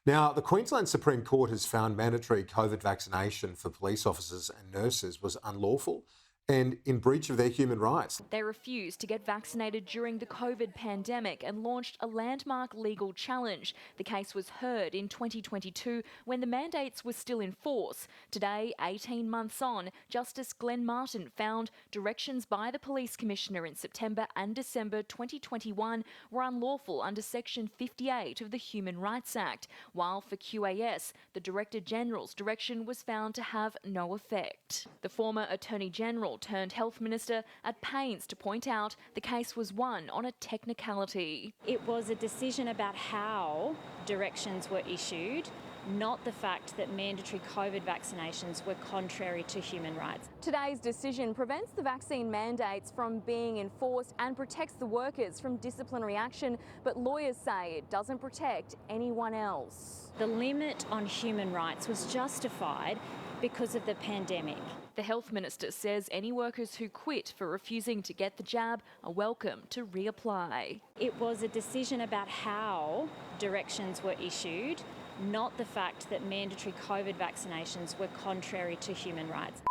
Now, the Queensland Supreme Court has found mandatory COVID vaccination for police officers and nurses was unlawful and in breach of their human rights. They refused to get vaccinated during the COVID pandemic and launched a landmark legal challenge. The case was heard in 2022 when the mandates were still in force. Today, 18 months on, Justice Glenn Martin found directions by the Police Commissioner in September and December 2021 were unlawful under Section 58 of the Human Rights Act, while for QAS, the Director General's direction was found to have no effect. The former Attorney General turned Health Minister at pains to point out the case was won on a technicality. It was a decision about how directions were issued, not the fact that mandatory COVID vaccinations were contrary to human rights. Today's decision prevents the vaccine mandates from being enforced and protects the workers from disciplinary action, but lawyers say it doesn't protect anyone else. The limit on human rights was justified because of the pandemic. The Health Minister says any workers who quit for refusing to get the jab are welcome to reapply. It was a decision about how directions were issued, not the fact that mandatory COVID vaccinations were contrary to human rights.